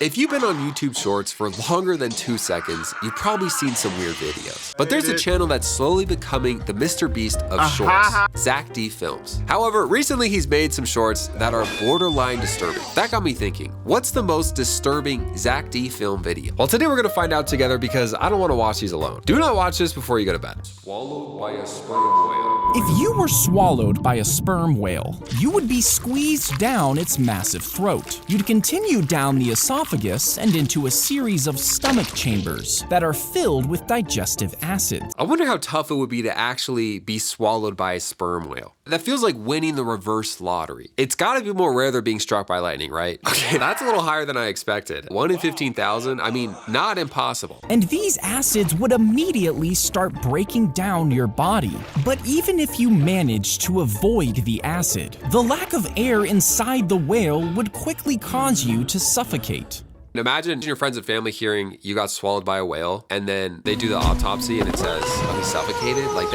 If you've been on YouTube Shorts for longer than 2 seconds, you've probably seen some weird videos. But there's a channel that's slowly becoming the Mr. Beast of shorts, Zach D Films. However, recently he's made some shorts that are borderline disturbing. That got me thinking, what's the most disturbing Zach D Film video? Well, today we're gonna find out together because I don't wanna watch these alone. Do not watch this before you go to bed. Swallowed by a sperm whale. If you were swallowed by a sperm whale, you would be squeezed down its massive throat. You'd continue down the esophagus and into a series of stomach chambers that are filled with digestive acid. I wonder how tough it would be to actually be swallowed by a sperm whale. That feels like winning the reverse lottery. It's gotta be more rare than being struck by lightning, right? Okay, that's a little higher than I expected. 1 in 15,000, I mean, not impossible. And these acids would immediately start breaking down your body. But even if you managed to avoid the acid, the lack of air inside the whale would quickly cause you to suffocate. Imagine your friends and family hearing you got swallowed by a whale and then they do the autopsy and it says, oh, he suffocated? Like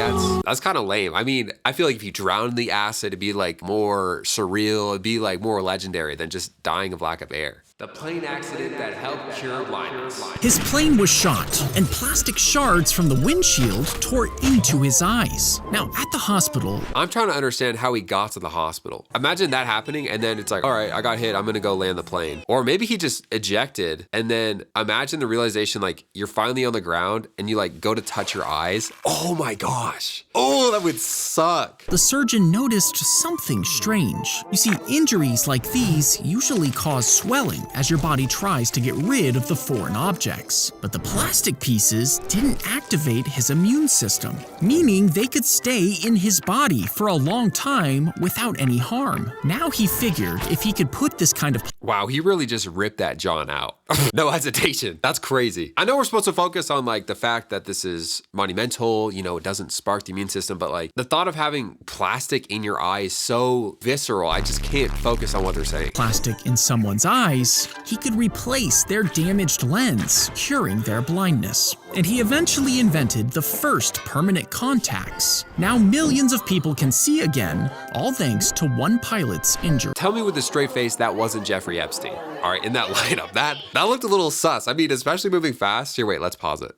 that's kind of lame. I mean, I feel like if you drown in the acid, it'd be like more surreal, it'd be like more legendary than just dying of lack of air. The plane accident that helped cure blindness. His plane was shot, and plastic shards from the windshield tore into his eyes. Now, at the hospital, I'm trying to understand how he got to the hospital. Imagine that happening, and then it's like, all right, I got hit, I'm gonna go land the plane. Or maybe he just ejected, and then imagine the realization, like, you're finally on the ground, and you like go to touch your eyes. Oh my gosh. Oh, that would suck. The surgeon noticed something strange. You see, injuries like these usually cause swelling as your body tries to get rid of the foreign objects. But the plastic pieces didn't activate his immune system, meaning they could stay in his body for a long time without any harm. Now he figured if he could put this kind of... Wow, he really just ripped that John out. No hesitation. That's crazy. I know we're supposed to focus on like the fact that this is monumental, you know, it doesn't spark the immune system, but like the thought of having plastic in your eye is so visceral, I just can't focus on what they're saying. Plastic in someone's eyes, he could replace their damaged lens, curing their blindness. And he eventually invented the first permanent contacts. Now millions of people can see again, all thanks to one pilot's injury. Tell me with a straight face that wasn't Jeffrey Epstein. All right, in that lineup, that looked a little sus. I mean, especially moving fast. Here, wait, let's pause it.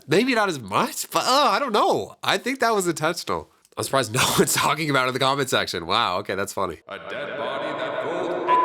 Maybe not as much, but I don't know. I think that was intentional. I'm surprised no one's talking about it in the comment section. Wow, okay, that's funny. A dead body that fooled Hitler.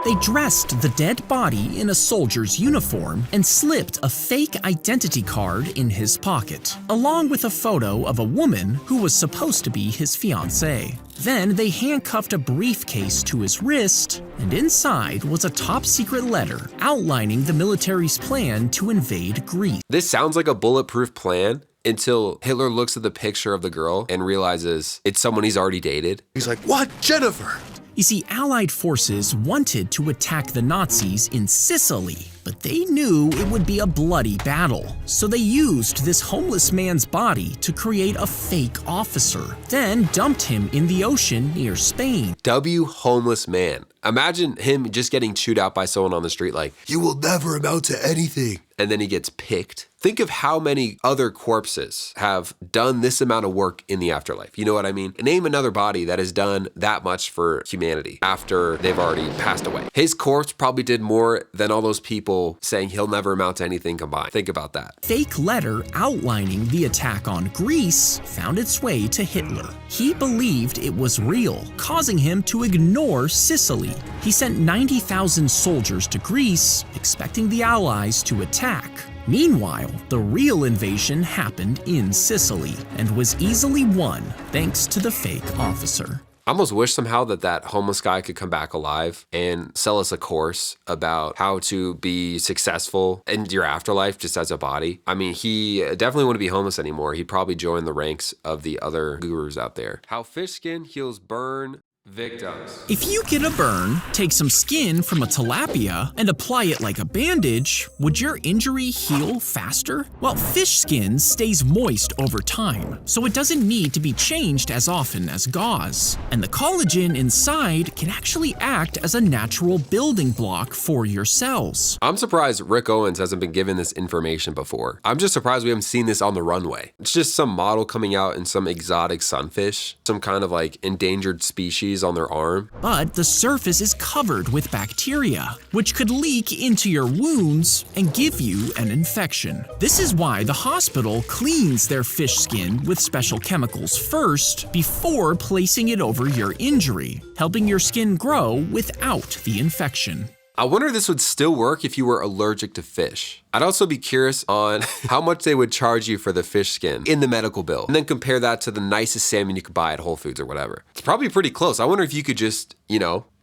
They dressed the dead body in a soldier's uniform and slipped a fake identity card in his pocket, along with a photo of a woman who was supposed to be his fiancée. Then they handcuffed a briefcase to his wrist, and inside was a top-secret letter outlining the military's plan to invade Greece. This sounds like a bulletproof plan until Hitler looks at the picture of the girl and realizes it's someone he's already dated. He's like, what, Jennifer? You see, Allied forces wanted to attack the Nazis in Sicily, but they knew it would be a bloody battle. So they used this homeless man's body to create a fake officer, then dumped him in the ocean near Spain. Homeless man. Imagine him just getting chewed out by someone on the street like, you will never amount to anything. And then he gets picked. Think of how many other corpses have done this amount of work in the afterlife. You know what I mean? Name another body that has done that much for humanity after they've already passed away. His corpse probably did more than all those people saying he'll never amount to anything combined. Think about that. Fake letter outlining the attack on Greece found its way to Hitler. He believed it was real, causing him to ignore Sicily. He sent 90,000 soldiers to Greece, expecting the Allies to attack. Meanwhile, the real invasion happened in Sicily and was easily won thanks to the fake officer. I almost wish somehow that homeless guy could come back alive and sell us a course about how to be successful in your afterlife just as a body. I mean, he definitely wouldn't be homeless anymore. He'd probably join the ranks of the other gurus out there. How fish skin heals burn victims. If you get a burn, take some skin from a tilapia and apply it like a bandage, would your injury heal faster? Well, fish skin stays moist over time, so it doesn't need to be changed as often as gauze. And the collagen inside can actually act as a natural building block for your cells. I'm surprised Rick Owens hasn't been given this information before. I'm just surprised we haven't seen this on the runway. It's just some model coming out in some exotic sunfish, some kind of like endangered species squeeze on their arm. But the surface is covered with bacteria, which could leak into your wounds and give you an infection. This is why the hospital cleans their fish skin with special chemicals first before placing it over your injury, helping your skin grow without the infection. I wonder if this would still work if you were allergic to fish. I'd also be curious on how much they would charge you for the fish skin in the medical bill, and then compare that to the nicest salmon you could buy at Whole Foods or whatever. It's probably pretty close. I wonder if you could just,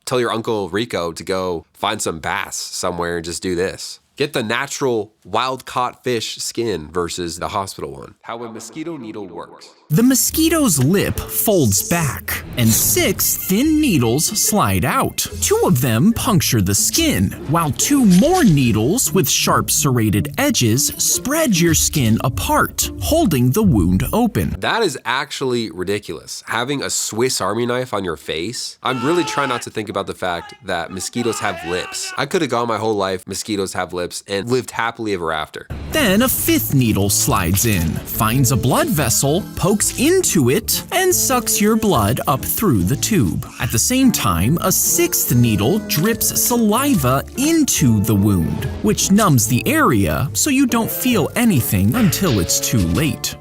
tell your Uncle Rico to go find some bass somewhere and just do this. Get the natural wild-caught fish skin versus the hospital one. How a mosquito needle works. The mosquito's lip folds back, and 6 thin needles slide out. 2 of them puncture the skin, while 2 more needles with sharp serrated edges spread your skin apart, holding the wound open. That is actually ridiculous. Having a Swiss Army knife on your face? I'm really trying not to think about the fact that mosquitoes have lips. I could have gone my whole life, mosquitoes have lips, and lived happily ever after. Then a 5th needle slides in, finds a blood vessel, pokes into it, and sucks your blood up through the tube. At the same time, a 6th needle drips saliva into the wound, which numbs the area so you don't feel anything until it's too late.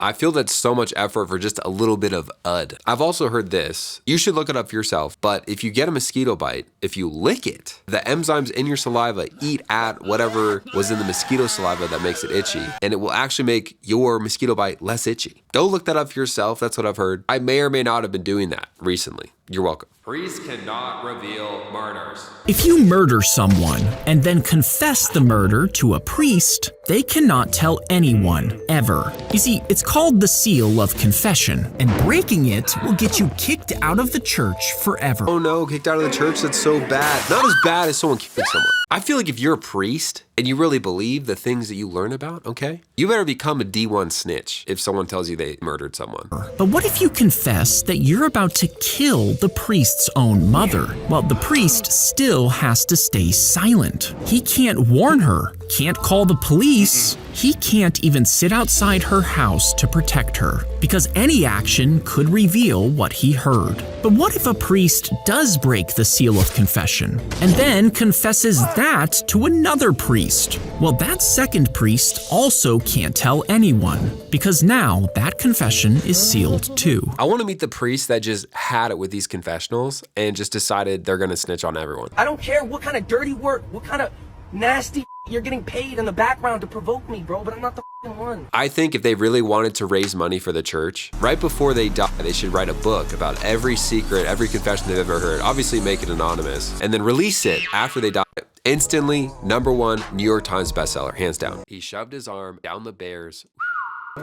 I feel that's so much effort for just a little bit of UD. I've also heard this. You should look it up for yourself, but if you get a mosquito bite, if you lick it, the enzymes in your saliva eat at whatever was in the mosquito saliva that makes it itchy, and it will actually make your mosquito bite less itchy. Go look that up for yourself. That's what I've heard. I may or may not have been doing that recently. You're welcome. Priests cannot reveal murders. If you murder someone and then confess the murder to a priest, they cannot tell anyone, ever. You see, it's called the seal of confession, and breaking it will get you kicked out of the church forever. Oh no, kicked out of the church? That's so bad. Not as bad as someone killing someone. I feel like if you're a priest and you really believe the things that you learn about, okay, you better become a D1 snitch if someone tells you they murdered someone. But what if you confess that you're about to kill the priest's own mother? Well, the priest still has to stay silent. He can't warn her, can't call the police. He can't even sit outside her house to protect her, because any action could reveal what he heard. But what if a priest does break the seal of confession, and then confesses that to another priest? Well, that second priest also can't tell anyone, because now that confession is sealed too. I want to meet the priest that just had it with these confessionals and just decided they're going to snitch on everyone. I don't care what kind of dirty work, what kind of nasty you're getting paid in the background to provoke me, bro, but I'm not the one. I think if they really wanted to raise money for the church, right before they die, they should write a book about every secret, every confession they've ever heard. Obviously make it anonymous, and then release it after they die. Instantly, #1 New York Times bestseller, hands down. He shoved his arm down the bear's.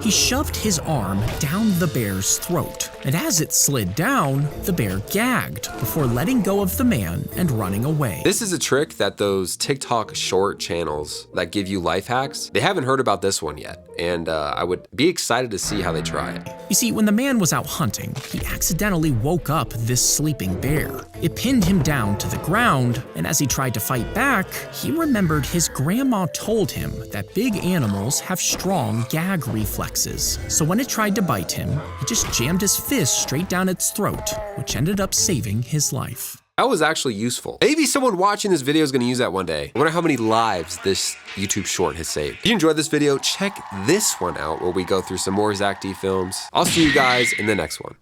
He shoved his arm down the bear's throat, and as it slid down, the bear gagged before letting go of the man and running away. This is a trick that those TikTok short channels that give you life hacks, they haven't heard about this one yet, and I would be excited to see how they try it. You see, when the man was out hunting, he accidentally woke up this sleeping bear. It pinned him down to the ground, and as he tried to fight back, he remembered his grandma told him that big animals have strong gag reflexes. So when it tried to bite him, he just jammed his fist straight down its throat, which ended up saving his life. That was actually useful. Maybe someone watching this video is gonna use that one day. I wonder how many lives this YouTube short has saved. If you enjoyed this video, check this one out where we go through some more Zach D films. I'll see you guys in the next one.